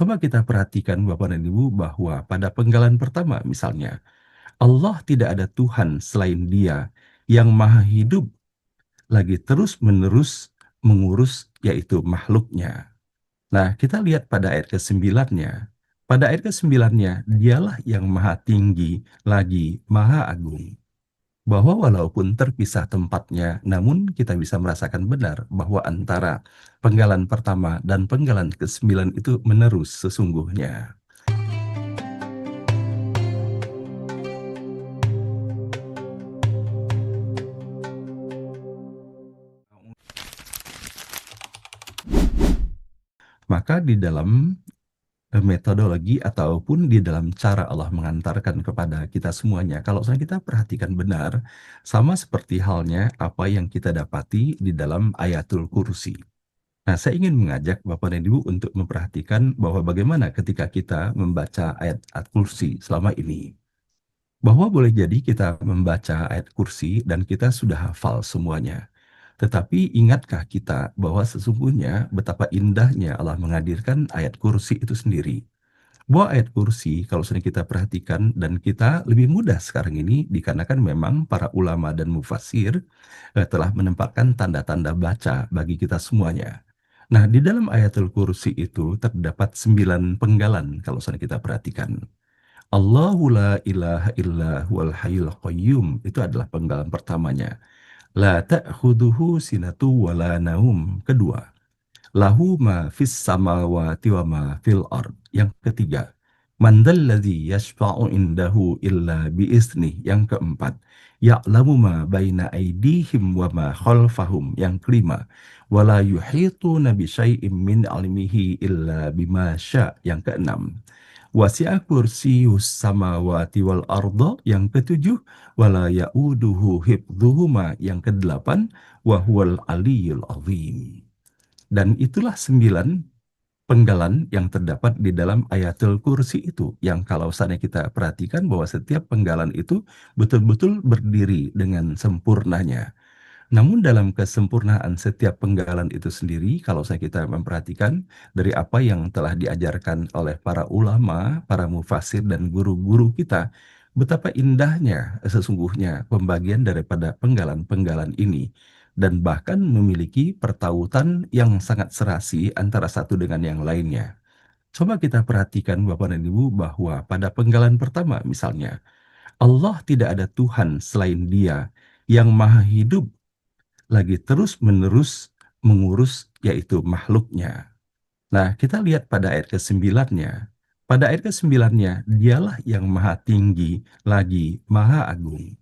Coba kita perhatikan Bapak dan Ibu bahwa pada penggalan pertama misalnya, Allah tidak ada Tuhan selain Dia yang maha hidup lagi terus-menerus mengurus yaitu makhluknya. Nah, kita lihat pada ayat ke-9-nya. Pada ayat ke-9-nya, Dialah yang maha tinggi lagi maha agung. Bahwa walaupun terpisah tempatnya, namun kita bisa merasakan benar bahwa antara penggalan pertama dan penggalan ke-9 itu menerus sesungguhnya. Maka di dalam metodologi ataupun di dalam cara Allah mengantarkan kepada kita semuanya, kalau misalnya kita perhatikan benar, sama seperti halnya apa yang kita dapati di dalam Ayatul Kursi. Nah, saya ingin mengajak Bapak dan Ibu untuk memperhatikan bahwa bagaimana ketika kita membaca ayat Kursi selama ini. Bahwa boleh jadi kita membaca ayat Kursi dan kita sudah hafal semuanya. Tetapi ingatkah kita bahwa sesungguhnya betapa indahnya Allah menghadirkan ayat Kursi itu sendiri. Bahwa ayat Kursi kalau sudah kita perhatikan dan kita lebih mudah sekarang ini dikarenakan memang para ulama dan mufasir telah menempatkan tanda-tanda baca bagi kita semuanya. Nah, di dalam ayatul kursi itu terdapat 9 penggalan kalau sudah kita perhatikan. Allahu la ilaha illa huwal hayyul qayyum itu adalah penggalan pertamanya. La ta'khuduhu sinatu wa la naum. Kedua, lahu ma fis samawati wa ma fil ard. Yang ketiga, man dzalladzi yashfa'u indahu illa biiznih. Yang keempat, ya'lamu ma baina aydihim wa ma khalfahum. Yang kelima, wala yuhituna bi syai'im min ilmihi illa bima sya'. Yang keenam, wasi'a kursiyus samawati wal arda. Yang ketujuh, wala ya'uduhu hifdhuhuma. Yang kedelapan, wa huwal aliyyul azim. Dan itulah 9 penggalan yang terdapat di dalam ayatul kursi itu, yang kalau seandainya kita perhatikan bahwa setiap penggalan itu betul-betul berdiri dengan sempurnanya. Namun dalam kesempurnaan setiap penggalan itu sendiri, kalau saya kita memperhatikan dari apa yang telah diajarkan oleh para ulama, para mufasir dan guru-guru kita, betapa indahnya sesungguhnya pembagian daripada penggalan-penggalan ini. Dan bahkan memiliki pertautan yang sangat serasi antara satu dengan yang lainnya. Coba kita perhatikan Bapak dan Ibu bahwa pada penggalan pertama misalnya, Allah tidak ada Tuhan selain Dia yang maha hidup lagi terus-menerus mengurus yaitu makhluknya. Nah, kita lihat pada ayat ke-9-nya. Pada ayat ke-9-nya, Dialah yang maha tinggi lagi maha agung.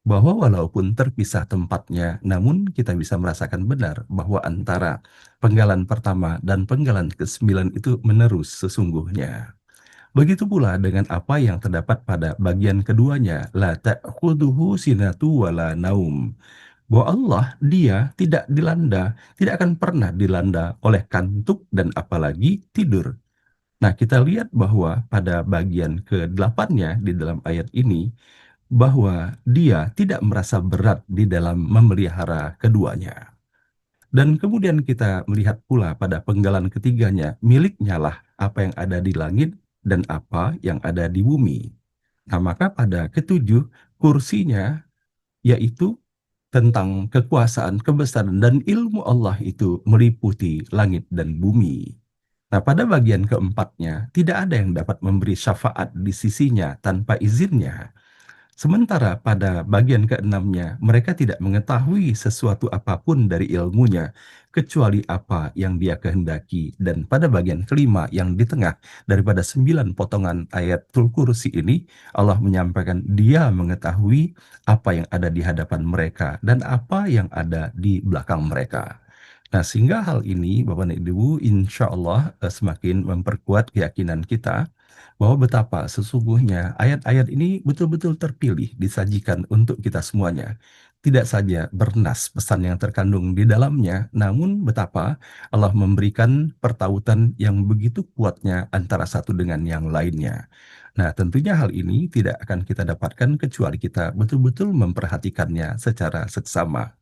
Bahwa walaupun terpisah tempatnya, namun kita bisa merasakan benar bahwa antara penggalan pertama dan penggalan ke-9 itu menerus sesungguhnya. Begitu pula dengan apa yang terdapat pada bagian keduanya, la ta'khuduhu sinatu wala naum. Bahwa Allah, Dia tidak akan pernah dilanda oleh kantuk dan apalagi tidur. Nah, kita lihat bahwa pada bagian ke-8-nya di dalam ayat ini, bahwa Dia tidak merasa berat di dalam memelihara keduanya. Dan kemudian kita melihat pula pada penggalan ketiganya, miliknya lah apa yang ada di langit dan apa yang ada di bumi. Nah, maka pada ketujuh, kursinya yaitu tentang kekuasaan, kebesaran, dan ilmu Allah itu meliputi langit dan bumi. Nah, pada bagian keempatnya, tidak ada yang dapat memberi syafaat di sisinya tanpa izinnya. Sementara pada bagian keenamnya, mereka tidak mengetahui sesuatu apapun dari ilmunya, kecuali apa yang Dia kehendaki. Dan pada bagian kelima yang di tengah daripada 9 potongan ayat Kursi ini, Allah menyampaikan Dia mengetahui apa yang ada di hadapan mereka dan apa yang ada di belakang mereka. Nah, sehingga hal ini, Bapak dan Ibu, insya Allah semakin memperkuat keyakinan kita bahwa betapa sesungguhnya ayat-ayat ini betul-betul terpilih disajikan untuk kita semuanya. Tidak saja bernas pesan yang terkandung di dalamnya, namun betapa Allah memberikan pertautan yang begitu kuatnya antara satu dengan yang lainnya. Nah, tentunya hal ini tidak akan kita dapatkan kecuali kita betul-betul memperhatikannya secara seksama.